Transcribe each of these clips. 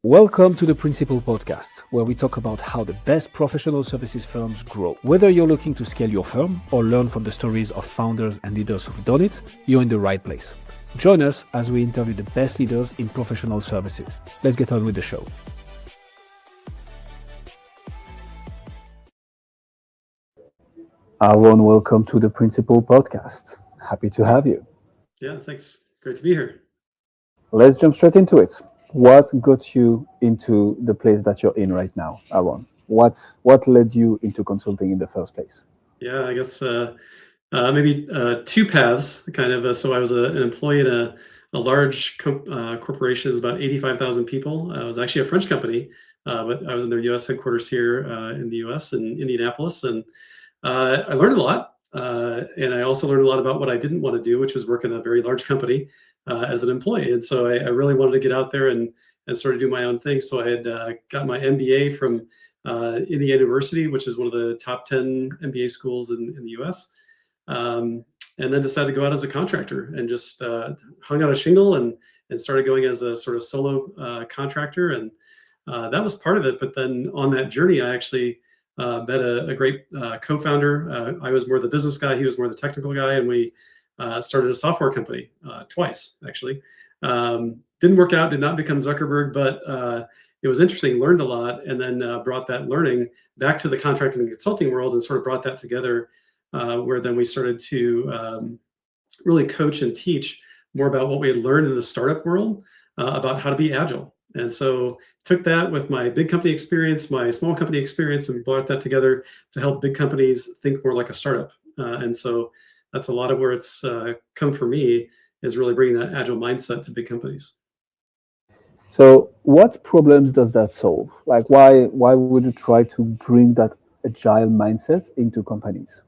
Welcome to the Principal Podcast, where we talk about how the best professional services firms grow. Whether you're looking to scale your firm or learn from the stories of founders and leaders who've done it, you're in the right place. Join us as we interview the best leaders in professional services. Let's get on with the show. Aaron, welcome to the Principal Podcast. Happy to have you. Yeah, thanks. Great to be here. Let's jump straight into it. What got you into the place that you're in right now, Aaron? What led you into consulting in the first place? Yeah, I guess maybe two paths, kind of. So I was an employee at a large corporation. It's about 85,000 people. It was actually a French company, but I was in their U.S. headquarters here in the U.S. in Indianapolis, and I learned a lot. And I also learned a lot about what I didn't want to do, which was work in a very large company as an employee. And so I really wanted to get out there and sort of do my own thing. So I had got my MBA from Indiana University, which is one of the top 10 MBA schools in the US. And then decided to go out as a contractor and just hung out a shingle and started going as a sort of solo contractor. And that was part of it. But then on that journey, I actually met a great co-founder. I was more the business guy. He was more the technical guy. And we started a software company twice, actually. Didn't work out, did not become Zuckerberg, but it was interesting, learned a lot, and then brought that learning back to the contracting and consulting world and sort of brought that together where then we started to really coach and teach more about what we had learned in the startup world about how to be agile. And so took that with my big company experience, my small company experience, and brought that together to help big companies think more like a startup. And so that's a lot of where it's come for me, is really bringing that agile mindset to big companies. So what problems does that solve? Like why would you try to bring that agile mindset into companies?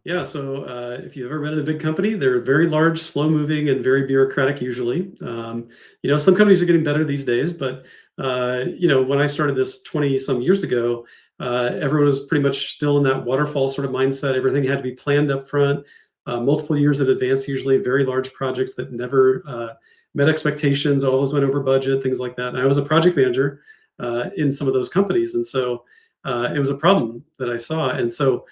Yeah, so if you've ever been in a big company, they're very large, slow moving, and very bureaucratic usually. Some companies are getting better these days, but when I started this 20 some years ago, everyone was pretty much still in that waterfall sort of mindset. Everything had to be planned up front, multiple years in advance, usually very large projects that never met expectations, always went over budget, things like that. And I was a project manager in some of those companies. And so it was a problem that I saw. And so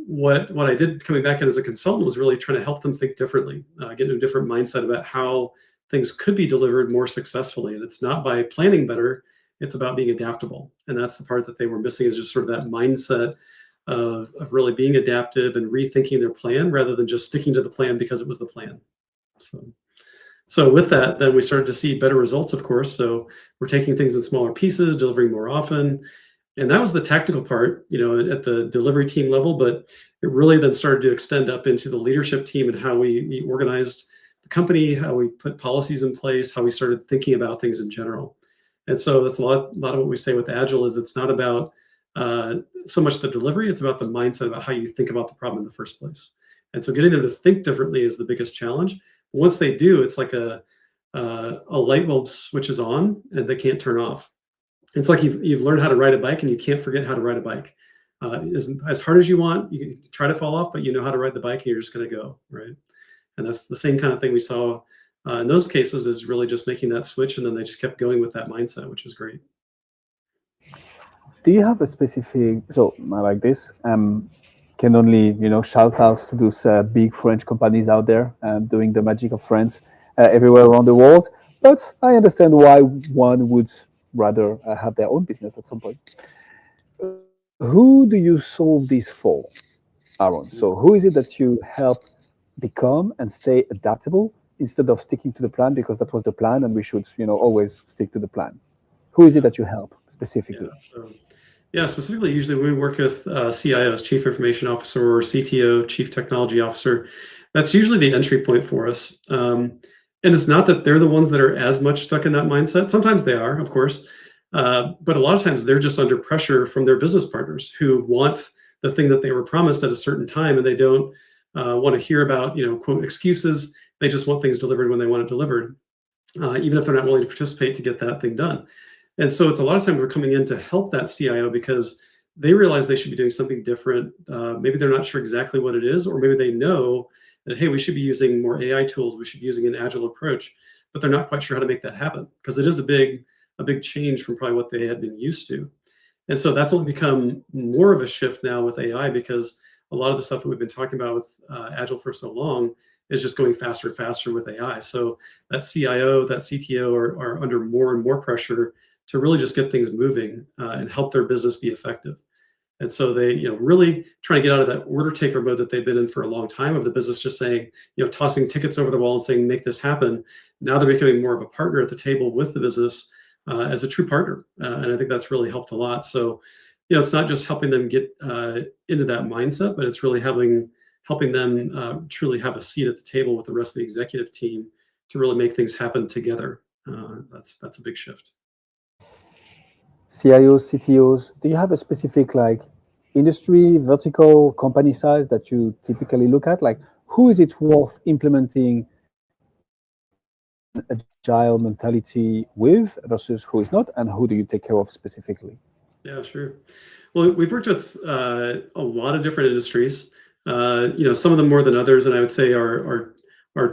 what I did coming back in as a consultant was really trying to help them think differently, get into a different mindset about how things could be delivered more successfully. And it's not by planning better, it's about being adaptable. And that's the part that they were missing, is just sort of that mindset of really being adaptive and rethinking their plan rather than just sticking to the plan because it was the plan. So with that, then we started to see better results, of course. So we're taking things in smaller pieces, delivering more often. And that was the tactical part, at the delivery team level, but it really then started to extend up into the leadership team and how we organized the company, how we put policies in place, how we started thinking about things in general. And so that's a lot of what we say with Agile is it's not about so much the delivery, it's about the mindset about how you think about the problem in the first place. And so getting them to think differently is the biggest challenge. Once they do, it's like a light bulb switches on and they can't turn off. It's like you've learned how to ride a bike and you can't forget how to ride a bike. As hard as you want, you can try to fall off, but you know how to ride the bike and you're just going to go, right? And that's the same kind of thing we saw in those cases, is really just making that switch, and then they just kept going with that mindset, which is great. Do you have a specific, so I like this, can only, shout out to those big French companies out there doing the magic of France everywhere around the world. But I understand why one would rather have their own business at some point. Who do you solve this for, Aaron? So who is it that you help become and stay adaptable instead of sticking to the plan because that was the plan and we should, always stick to the plan? Who is it that you help specifically? Yeah, specifically, usually we work with CIOs, Chief Information Officer, or CTO, Chief Technology Officer. That's usually the entry point for us. And it's not that they're the ones that are as much stuck in that mindset. Sometimes they are, of course. But a lot of times they're just under pressure from their business partners who want the thing that they were promised at a certain time, and they don't want to hear about, quote, excuses. They just want things delivered when they want it delivered, even if they're not willing to participate to get that thing done. And so it's a lot of times we're coming in to help that CIO because they realize they should be doing something different. Maybe they're not sure exactly what it is, or maybe they know that, hey, we should be using more AI tools, we should be using an agile approach, but they're not quite sure how to make that happen because it is a big a big change from probably what they had been used to. And so that's only become more of a shift now with AI, because a lot of the stuff that we've been talking about with Agile for so long is just going faster and faster with AI. So that CIO, that CTO are under more and more pressure to really just get things moving and help their business be effective. And so they, really trying to get out of that order taker mode that they've been in for a long time, of the business just saying, tossing tickets over the wall and saying, make this happen. Now they're becoming more of a partner at the table with the business as a true partner. And I think that's really helped a lot. So, it's not just helping them get into that mindset, but it's really helping them truly have a seat at the table with the rest of the executive team to really make things happen together. That's a big shift. CIOs, CTOs, do you have a specific industry, vertical, company size that you typically look at? Like, who is it worth implementing agile mentality with versus who is not, and who do you take care of specifically? Yeah, sure. Well, we've worked with a lot of different industries. Some of them more than others, and I would say our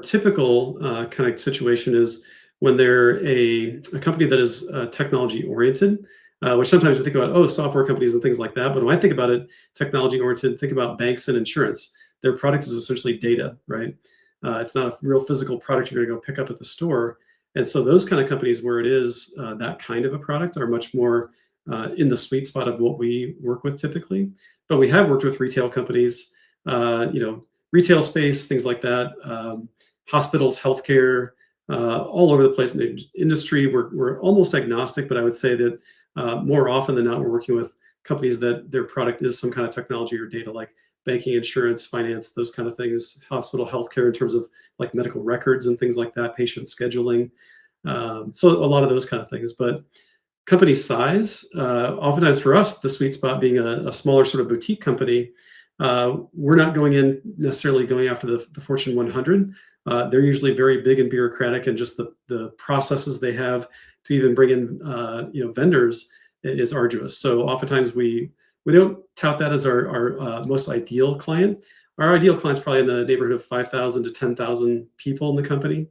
typical kind of situation is when they're a company that is technology oriented. Which sometimes we think about, software companies and things like that. But when I think about it, technology oriented, think about banks and insurance. Their product is essentially data, right? It's not a real physical product you're going to go pick up at the store. And so those kind of companies where it is that kind of a product are much more in the sweet spot of what we work with typically. But we have worked with retail companies, retail space, things like that, hospitals, healthcare, all over the place in the industry. We're almost agnostic, but I would say that more often than not, we're working with companies that their product is some kind of technology or data, like banking, insurance, finance, those kind of things, hospital, healthcare in terms of like medical records and things like that, patient scheduling. So a lot of those kind of things. But company size, oftentimes for us, the sweet spot being a smaller sort of boutique company, we're not necessarily going after the Fortune 100. They're usually very big and bureaucratic, and just the processes they have to even bring in vendors is arduous. So oftentimes we don't tout that as our most ideal client. Our ideal client's probably in the neighborhood of 5,000 to 10,000 people in the company.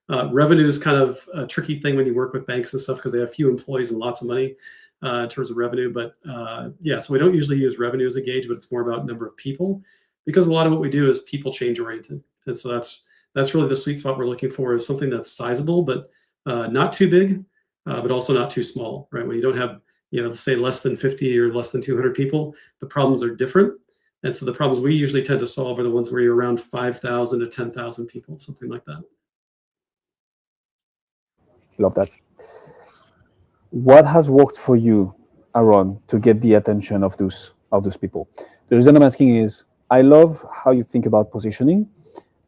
Revenue is kind of a tricky thing when you work with banks and stuff, because they have few employees and lots of money in terms of revenue. But so we don't usually use revenue as a gauge, but it's more about number of people, because a lot of what we do is people change oriented. And so that's really the sweet spot we're looking for, is something that's sizable, but not too big, but also not too small, right? When you don't have, say less than 50 or less than 200 people, the problems are different. And so the problems we usually tend to solve are the ones where you're around 5,000 to 10,000 people, something like that. Love that. What has worked for you, Aaron, to get the attention of those people? The reason I'm asking is, I love how you think about positioning.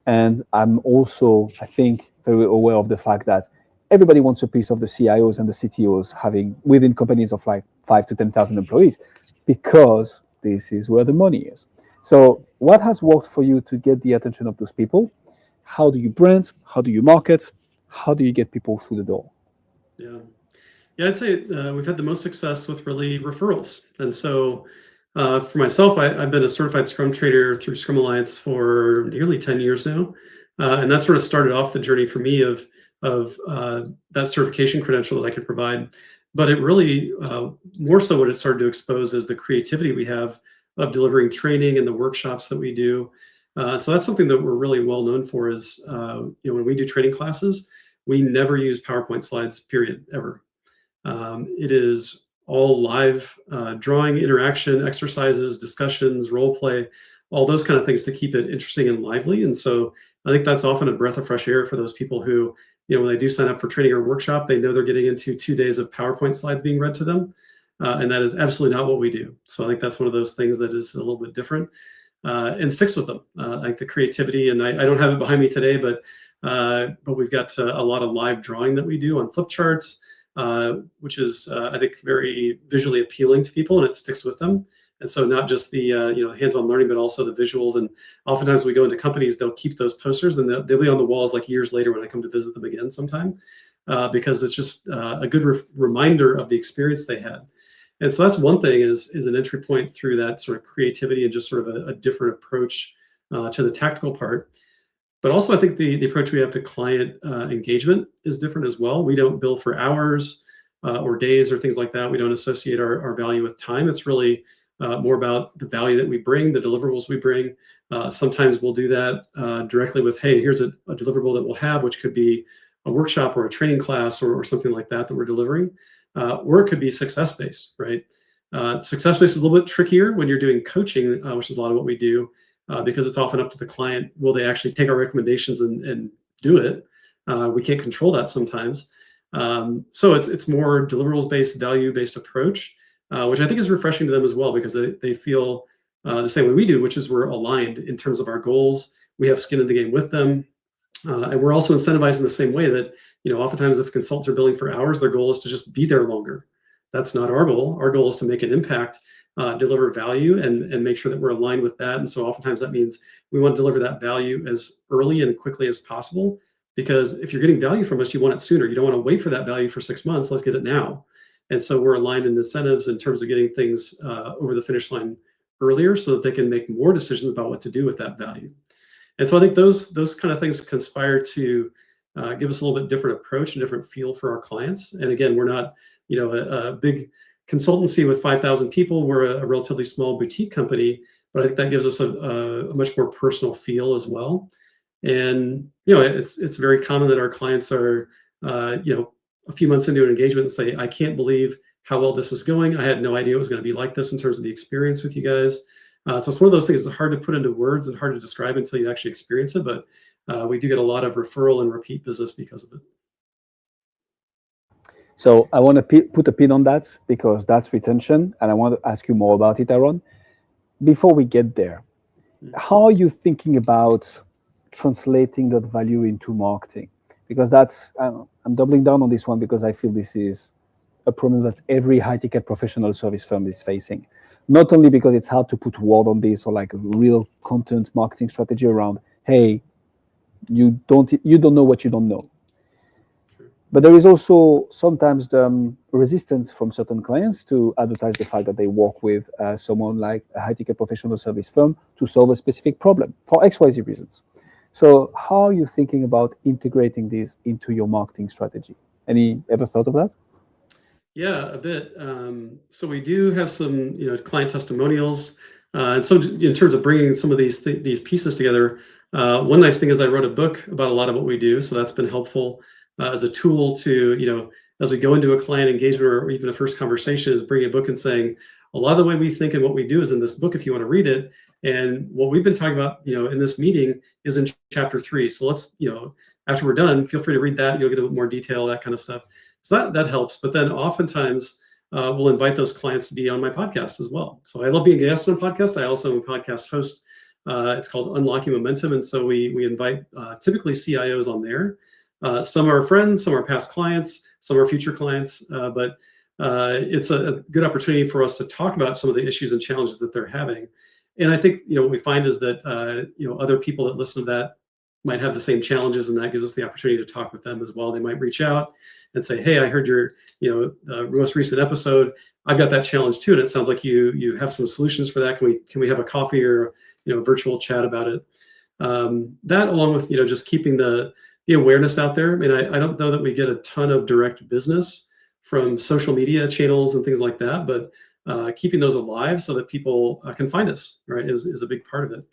And I'm also, I think, very aware of the fact that everybody wants a piece of the CIOs and the CTOs having within companies of like 5 to 10,000 employees, because this is where the money is. So what has worked for you to get the attention of those people? How do you brand? How do you market? How do you get people through the door? Yeah, I'd say we've had the most success with really referrals. And so for myself, I've been a certified Scrum trainer through Scrum Alliance for nearly 10 years now. And that sort of started off the journey for me of that certification credential that I could provide. But it really, more so what it started to expose is the creativity we have of delivering training and the workshops that we do. So that's something that we're really well known for, is when we do training classes, we never use PowerPoint slides, period, ever. It is all live drawing, interaction, exercises, discussions, role play, all those kind of things to keep it interesting and lively. And so I think that's often a breath of fresh air for those people who, when they do sign up for training or workshop, they know they're getting into 2 days of PowerPoint slides being read to them. And that is absolutely not what we do. So I think that's one of those things that is a little bit different and sticks with them. Like the creativity, and I don't have it behind me today, but we've got a lot of live drawing that we do on flip charts, which is, I think, very visually appealing to people, and it sticks with them. And so not just the hands-on learning, but also the visuals. And oftentimes we go into companies, they'll keep those posters, and they'll be on the walls like years later when I come to visit them again sometime, because it's just a good reminder of the experience they had. And so that's one thing, is an entry point through that sort of creativity and just sort of a different approach to the tactical part. But also I think the approach we have to client engagement is different as well. We don't bill for hours. or days or things like that. We don't associate our value with time. It's really more about the value that we bring, the deliverables we bring. Sometimes we'll do that directly with, hey, here's a deliverable that we'll have, which could be a workshop or a training class or something like that we're delivering. Or it could be success-based, right? Success-based is a little bit trickier when you're doing coaching, which is a lot of what we do, because it's often up to the client. Will they actually take our recommendations and do it? We can't control that sometimes. So it's more deliverables-based, value-based approach, which I think is refreshing to them as well, because they feel the same way we do, which is we're aligned in terms of our goals. We have skin in the game with them. And we're also incentivized in the same way that, oftentimes if consultants are billing for hours, their goal is to just be there longer. That's not our goal. Our goal is to make an impact, deliver value, and make sure that we're aligned with that. And so oftentimes that means we want to deliver that value as early and quickly as possible, because if you're getting value from us, you want it sooner. You don't want to wait for that value for 6 months. Let's get it now. And so we're aligned in incentives in terms of getting things over the finish line earlier, so that they can make more decisions about what to do with that value. And so I think those kind of things conspire to give us a little bit different approach and different feel for our clients. And again, we're not, a big consultancy with 5,000 people. We're a relatively small boutique company, but I think that gives us a much more personal feel as well. And it's very common that our clients are, a few months into an engagement and say, I can't believe how well this is going. I had no idea it was going to be like this in terms of the experience with you guys. So it's one of those things that's hard to put into words and hard to describe until you actually experience it. But we do get a lot of referral and repeat business because of it. So I want to put a pin on that, because that's retention. And I want to ask you more about it, Aaron. Before we get there, how are you thinking about translating that value into marketing? Because that's, I'm doubling down on this one, because I feel this is a problem that every high-ticket professional service firm is facing. Not only because it's hard to put word on this, or like a real content marketing strategy around, hey, you don't know what you don't know. But there is also sometimes the resistance from certain clients to advertise the fact that they work with someone like a high-ticket professional service firm to solve a specific problem for XYZ reasons. So how are you thinking about integrating this into your marketing strategy? Ever thought of that? Yeah, a bit. So we do have some, client testimonials. And so in terms of bringing some of these pieces together, one nice thing is I wrote a book about a lot of what we do. So that's been helpful as a tool to, as we go into a client engagement or even a first conversation, is bringing a book and saying, a lot of the way we think and what we do is in this book, if you want to read it. And what we've been talking about, in this meeting is in chapter 3. So let's, after we're done, feel free to read that. You'll get a bit more detail, that kind of stuff. So that helps. But then oftentimes we'll invite those clients to be on my podcast as well. So I love being a guest on podcasts. I also am a podcast host. It's called Unlocking Momentum. And so we invite typically CIOs on there. Some are friends, some are past clients, some are future clients. But it's a good opportunity for us to talk about some of the issues and challenges that they're having. And I think, what we find is that, other people that listen to that might have the same challenges, and that gives us the opportunity to talk with them as well. They might reach out and say, hey, I heard your, most recent episode. I've got that challenge too. And it sounds like you have some solutions for that. Can we have a coffee or, virtual chat about it? That along with, just keeping the awareness out there. I mean, I don't know that we get a ton of direct business from social media channels and things like that, but keeping those alive so that people can find us, right, is a big part of it.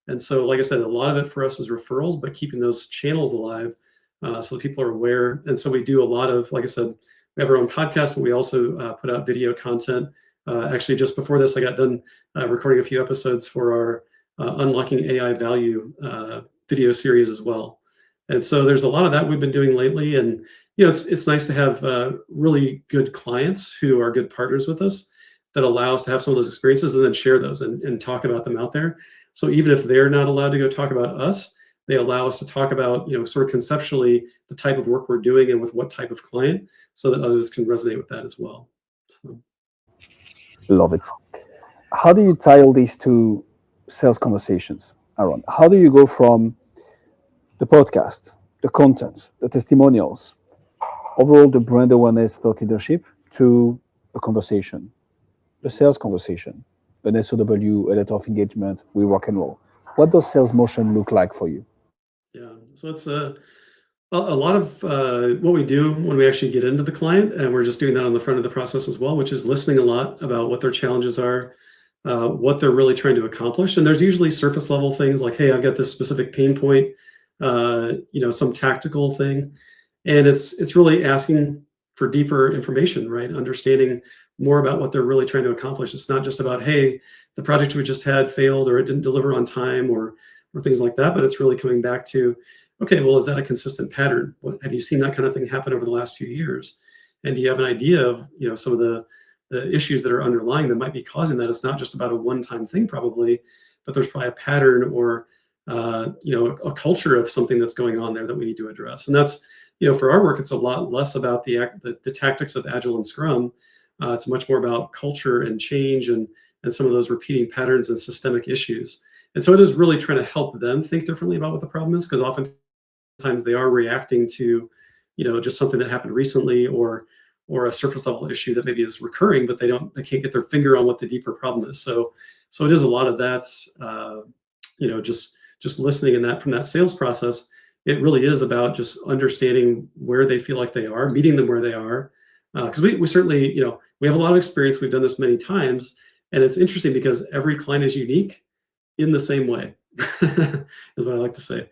And so, like I said, a lot of it for us is referrals, but keeping those channels alive so that people are aware. And so we do a lot of, like I said, we have our own podcast, but we also put out video content. Actually, just before this, I got done recording a few episodes for our Unlocking AI Value video series as well. And so there's a lot of that we've been doing lately. And, it's nice to have really good clients who are good partners with us that allow us to have some of those experiences and then share those and talk about them out there. So even if they're not allowed to go talk about us, they allow us to talk about, sort of conceptually the type of work we're doing and with what type of client, so that others can resonate with that as well. So. Love it. How do you tie all these to sales conversations, Aaron? How do you go from the podcast, the content, the testimonials, overall the brand awareness, thought leadership, to a conversation, a sales conversation, an SOW, a letter of engagement, we rock and roll? What does sales motion look like for you? Yeah, so A lot of what we do when we actually get into the client, and we're just doing that on the front of the process as well, which is listening a lot about what their challenges are, what they're really trying to accomplish. And there's usually surface level things like, hey, I've got this specific pain point, some tactical thing. And it's really asking for deeper information, right? Understanding more about what they're really trying to accomplish. It's not just about, hey, the project we just had failed or it didn't deliver on time or things like that, but it's really coming back to, okay, well, is that a consistent pattern? Have you seen that kind of thing happen over the last few years? And do you have an idea of, some of the issues that are underlying that might be causing that? It's not just about a one-time thing, probably, but there's probably a pattern or a culture of something that's going on there that we need to address. And that's, for our work, it's a lot less about the tactics of Agile and Scrum. It's much more about culture and change and some of those repeating patterns and systemic issues. And so it is really trying to help them think differently about what the problem is, because oftentimes they are reacting to, just something that happened recently or a surface level issue that maybe is recurring, but they can't get their finger on what the deeper problem is. So it is a lot of that, just listening in that from that sales process. It really is about just understanding where they feel like they are, meeting them where they are. Because we certainly, we have a lot of experience. We've done this many times, and it's interesting because every client is unique in the same way, is what I like to say,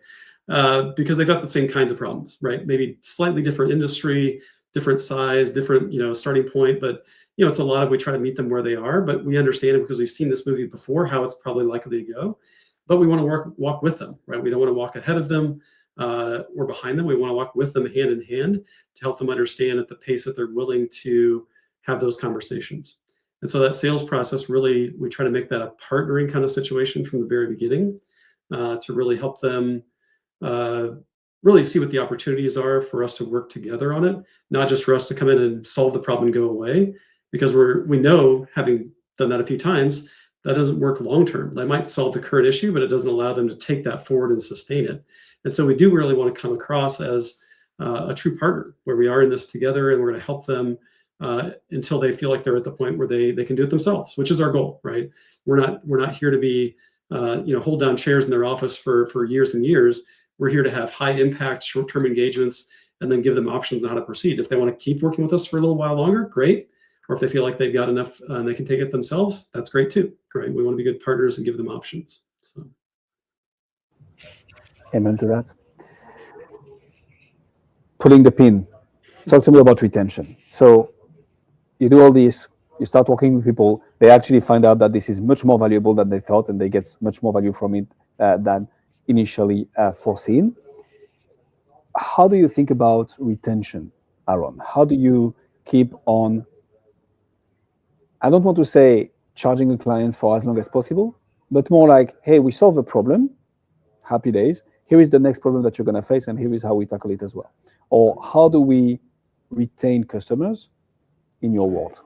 because they've got the same kinds of problems, right? Maybe slightly different industry, different size, different, starting point, but it's a lot of, we try to meet them where they are, but we understand it because we've seen this movie before, how it's probably likely to go, but we want to walk with them, right? We don't want to walk ahead of them or behind them. We want to walk with them hand in hand to help them understand at the pace that they're willing to have those conversations. And so that sales process, really, we try to make that a partnering kind of situation from the very beginning to really help them really see what the opportunities are for us to work together on it, not just for us to come in and solve the problem and go away, because we know, having done that a few times, that doesn't work long term. That might solve the current issue, but it doesn't allow them to take that forward and sustain it. And so we do really want to come across as a true partner, where we are in this together, and we're going to help them until they feel like they're at the point where they can do it themselves, which is our goal, right? We're not here to be hold down chairs in their office for years and years. We're here to have high impact, short-term engagements, and then give them options on how to proceed. If they want to keep working with us for a little while longer, great. Or if they feel like they've got enough and they can take it themselves, that's great too. Great. We want to be good partners and give them options. So. Amen to that. Pulling the pin. Talk to me about retention. So you do all this, you start working with people, they actually find out that this is much more valuable than they thought, and they get much more value from it than initially foreseen. How do you think about retention, Aaron? How do you keep on, I don't want to say charging the clients for as long as possible, but more like, hey, we solve a problem, happy days, here is the next problem that you're going to face, and here is how we tackle it as well. Or how do we retain customers in your world?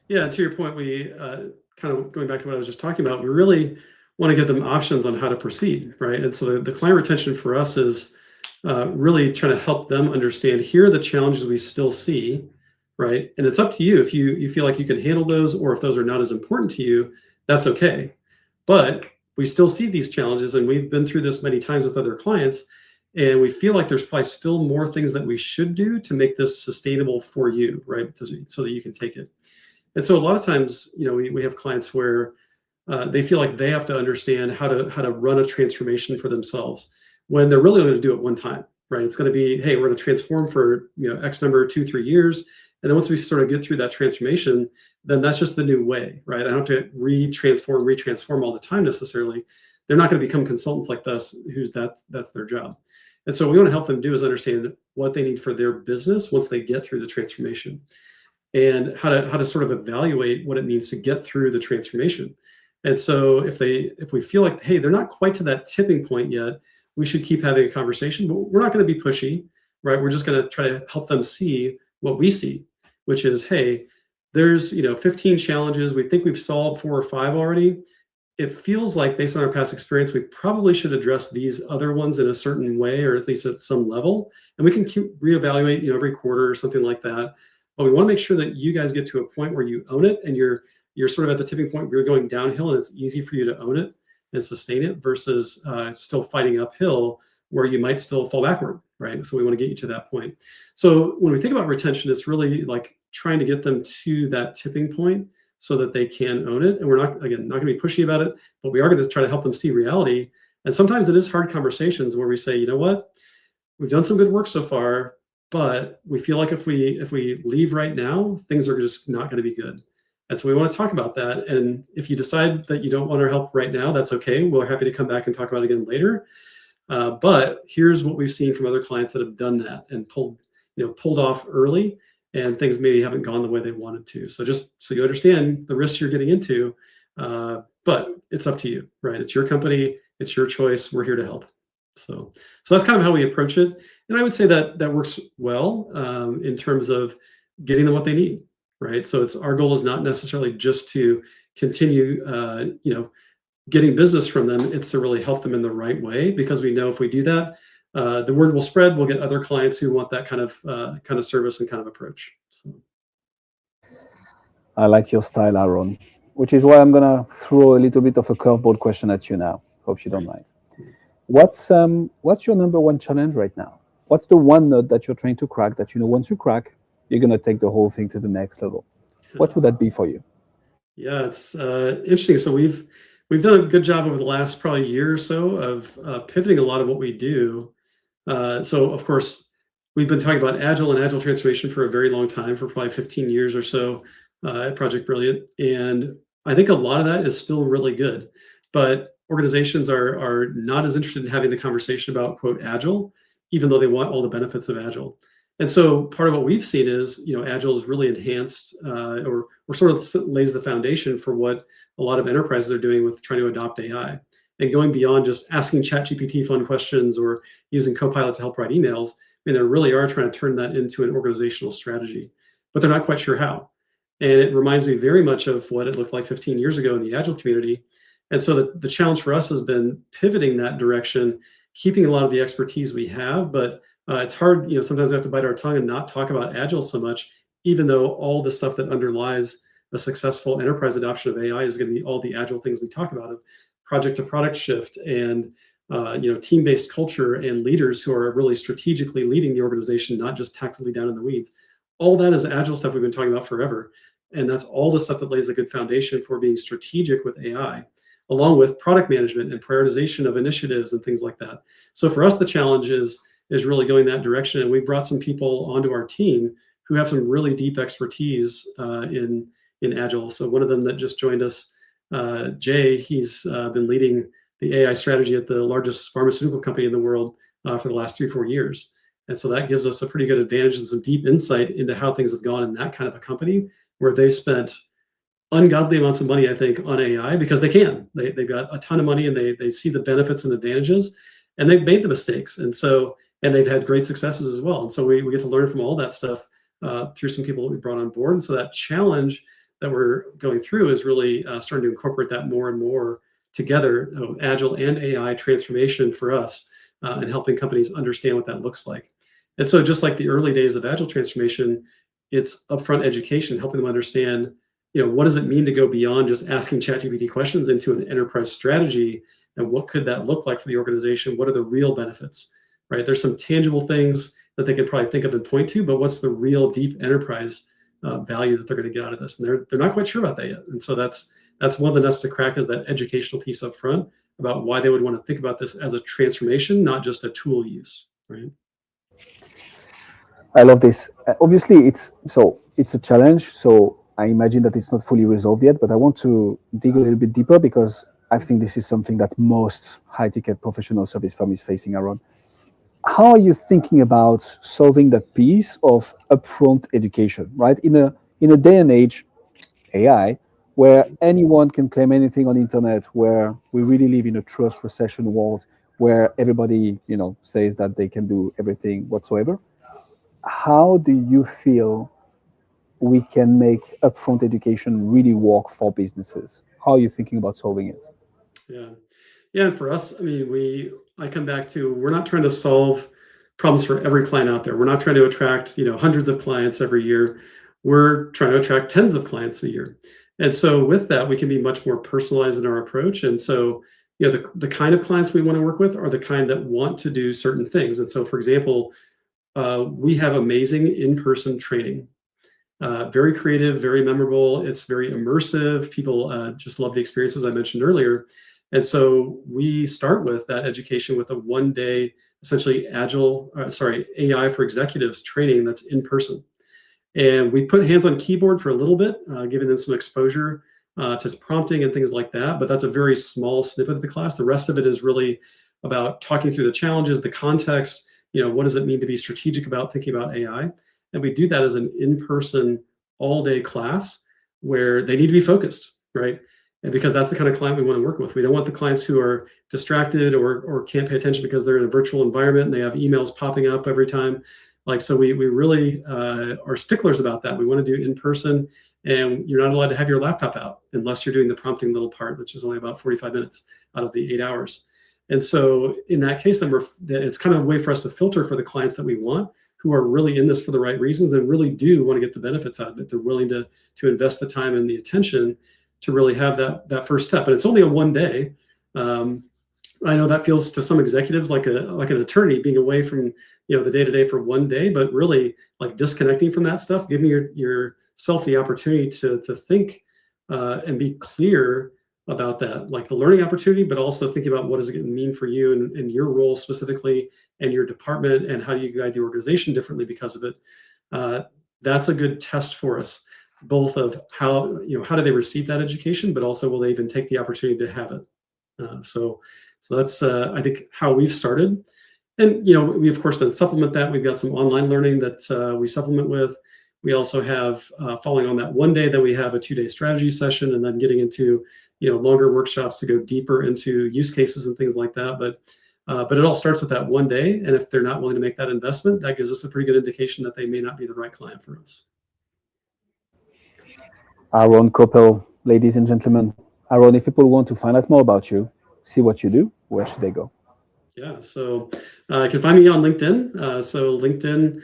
Yeah. To your point, we kind of going back to what I was just talking about, we really want to give them options on how to proceed, right? And so the client retention for us is really trying to help them understand, here are the challenges we still see, right? And it's up to you if you feel like you can handle those, or if those are not as important to you, that's okay. But we still see these challenges, and we've been through this many times with other clients, and we feel like there's probably still more things that we should do to make this sustainable for you, right? So that you can take it. And so a lot of times, we have clients where they feel like they have to understand how to run a transformation for themselves, when they're really going to do it one time, right? It's going to be, hey, we're going to transform for X number, 2-3 years, and then once we sort of get through that transformation, then that's just the new way, right? I don't have to retransform all the time necessarily. They're not going to become consultants like us, that's their job. And so what we want to help them do is understand what they need for their business once they get through the transformation, and how to sort of evaluate what it means to get through the transformation. And so if we feel like, hey, they're not quite to that tipping point yet, we should keep having a conversation, but we're not going to be pushy, right? We're just going to try to help them see what we see, which is, hey, there's 15 challenges. We think we've solved 4 or 5 already. It feels like, based on our past experience, we probably should address these other ones in a certain way, or at least at some level. And we can keep reevaluate, every quarter or something like that. But we want to make sure that you guys get to a point where you own it, and you're sort of at the tipping point where you're going downhill, and it's easy for you to own it and sustain it, versus still fighting uphill where you might still fall backward, right? So we want to get you to that point. So when we think about retention, it's really like trying to get them to that tipping point so that they can own it. And we're not, again, not going to be pushy about it, but we are going to try to help them see reality. And sometimes it is hard conversations where we say, you know what, we've done some good work so far, but we feel like if we leave right now, things are just not going to be good. And so we want to talk about that. And if you decide that you don't want our help right now, that's okay. We're happy to come back and talk about it again later. But here's what we've seen from other clients that have done that and pulled off early, and things maybe haven't gone the way they wanted to. So just so you understand the risks you're getting into, but it's up to you, right? It's your company, it's your choice. We're here to help. So that's kind of how we approach it. And I would say that works well in terms of getting them what they need, right? So our goal is not necessarily just to continue, getting business from them. It's to really help them in the right way, because we know if we do that, the word will spread. We'll get other clients who want that kind of service and kind of approach. So. I like your style, Aaron, which is why I'm gonna throw a little bit of a curveball question at you now. Hope you don't mind. What's your number one challenge right now? What's the one nut that you're trying to crack that once you crack, you're gonna take the whole thing to the next level? What would that be for you? Yeah, it's interesting. So we've done a good job over the last probably year or so of pivoting a lot of what we do. So of course, we've been talking about agile and agile transformation for a very long time, for probably 15 years or so at Project Brilliant. And I think a lot of that is still really good, but organizations are not as interested in having the conversation about, quote, agile, even though they want all the benefits of agile. And so part of what we've seen is, agile is really enhanced or sort of lays the foundation for what a lot of enterprises are doing with trying to adopt AI and going beyond just asking ChatGPT fun questions or using Copilot to help write emails. I mean, they really are trying to turn that into an organizational strategy, but they're not quite sure how. And it reminds me very much of what it looked like 15 years ago in the agile community. And so the challenge for us has been pivoting that direction, keeping a lot of the expertise we have, but it's hard, sometimes we have to bite our tongue and not talk about agile so much, even though all the stuff that underlies a successful enterprise adoption of AI is going to be all the agile things we talk about, of project to product shift and team-based culture and leaders who are really strategically leading the organization, not just tactically down in the weeds. All that is agile stuff we've been talking about forever. And that's all the stuff that lays the good foundation for being strategic with AI, along with product management and prioritization of initiatives and things like that. So for us, the challenge is really going that direction. And we brought some people onto our team who have some really deep expertise in Agile. So one of them that just joined us, Jay, he's been leading the AI strategy at the largest pharmaceutical company in the world for the last 3-4 years. And so that gives us a pretty good advantage and some deep insight into how things have gone in that kind of a company where they spent ungodly amounts of money, I think, on AI because they can. They've got a ton of money and they see the benefits and advantages, and they've made the mistakes. And they've had great successes as well. And so we get to learn from all that stuff through some people that we brought on board. And so that challenge that we're going through is really starting to incorporate that more and more together, Agile and AI transformation for us, and helping companies understand what that looks like. And so just like the early days of Agile transformation, it's upfront education, helping them understand, what does it mean to go beyond just asking ChatGPT questions into an enterprise strategy, and what could that look like for the organization? What are the real benefits, right? There's some tangible things that they could probably think of and point to, but what's the real deep enterprise value that they're going to get out of this? And they're not quite sure about that yet. And so that's one of the nuts to crack, is that educational piece up front about why they would want to think about this as a transformation, not just a tool use, right? I love this. Obviously, it's a challenge. So I imagine that it's not fully resolved yet, but I want to dig a little bit deeper because I think this is something that most high-ticket professional service firm is facing around. How are you thinking about solving that piece of upfront education, right? In a day and age, AI, where anyone can claim anything on the internet, where we really live in a trust recession world, where everybody, says that they can do everything whatsoever. How do you feel we can make upfront education really work for businesses? How are you thinking about solving it? Yeah. And for us, I mean, I come back to, we're not trying to solve problems for every client out there. We're not trying to attract, hundreds of clients every year. We're trying to attract tens of clients a year. And so with that, we can be much more personalized in our approach. And so the kind of clients we want to work with are the kind that want to do certain things. And so, for example, we have amazing in-person training. Very creative, very memorable. It's very immersive. People just love the experiences I mentioned earlier. And so we start with that education with a one-day, essentially AI for executives training that's in person. And we put hands on keyboard for a little bit, giving them some exposure to prompting and things like that. But that's a very small snippet of the class. The rest of it is really about talking through the challenges, the context, what does it mean to be strategic about thinking about AI? And we do that as an in-person all-day class where they need to be focused, right? And because that's the kind of client we want to work with. We don't want the clients who are distracted or can't pay attention because they're in a virtual environment and they have emails popping up every time. So we really are sticklers about that. We want to do in person, and you're not allowed to have your laptop out unless you're doing the prompting little part, which is only about 45 minutes out of the 8 hours. And so in that case, then it's kind of a way for us to filter for the clients that we want, who are really in this for the right reasons and really do want to get the benefits out of it. They're willing to invest the time and the attention to really have that first step. And it's only a one day. I know that feels to some executives like an attorney being away from the day-to-day for one day, but really like disconnecting from that stuff, giving yourself the opportunity to think and be clear about that, like the learning opportunity, but also thinking about what does it mean for you and your role specifically and your department, and how you guide the organization differently because of it. That's a good test for us, both of how do they receive that education, but also will they even take the opportunity to have it. So that's I think how we've started. And we of course then supplement that. We've got some online learning that we supplement with. We also have following on that one day, then we have a 2-day strategy session, and then getting into longer workshops to go deeper into use cases and things like that. But it all starts with that one day, and if they're not willing to make that investment, that gives us a pretty good indication that they may not be the right client for us. Aaron Kopel, ladies and gentlemen. Aaron, if people want to find out more about you, see what you do, where should they go? Yeah, so you can find me on LinkedIn. So LinkedIn,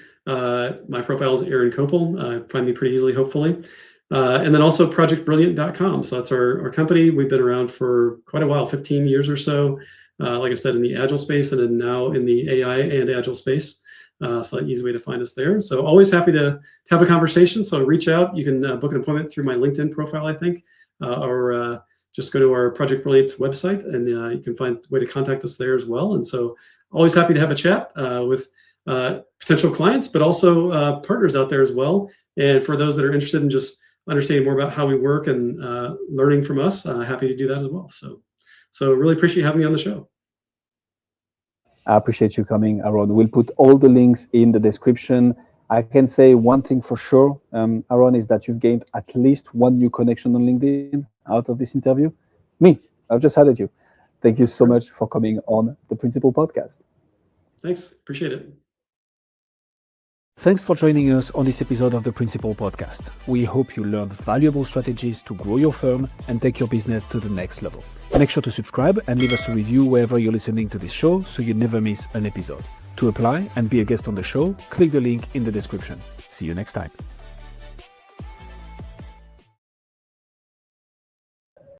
my profile is Aaron Kopel. Find me pretty easily, hopefully. And then also projectbrilliant.com. So that's our company. We've been around for quite a while, 15 years or so. Like I said, in the Agile space, and then now in the AI and Agile space. So an easy way to find us there. So always happy to have a conversation. So reach out. You can book an appointment through my LinkedIn profile, I think, or just go to our Project Brilliant website, and you can find a way to contact us there as well. And so always happy to have a chat with potential clients, but also partners out there as well. And for those that are interested in just understanding more about how we work and learning from us, happy to do that as well. So really appreciate having me on the show. I appreciate you coming, Aaron. We'll put all the links in the description. I can say one thing for sure, Aaron, is that you've gained at least one new connection on LinkedIn out of this interview. Me, I've just added you. Thank you so much for coming on the Principal Podcast. Thanks. Appreciate it. Thanks for joining us on this episode of the Principal Podcast. We hope you learned valuable strategies to grow your firm and take your business to the next level. Make sure to subscribe and leave us a review wherever you're listening to this show so you never miss an episode. To apply and be a guest on the show, click the link in the description. See you next time.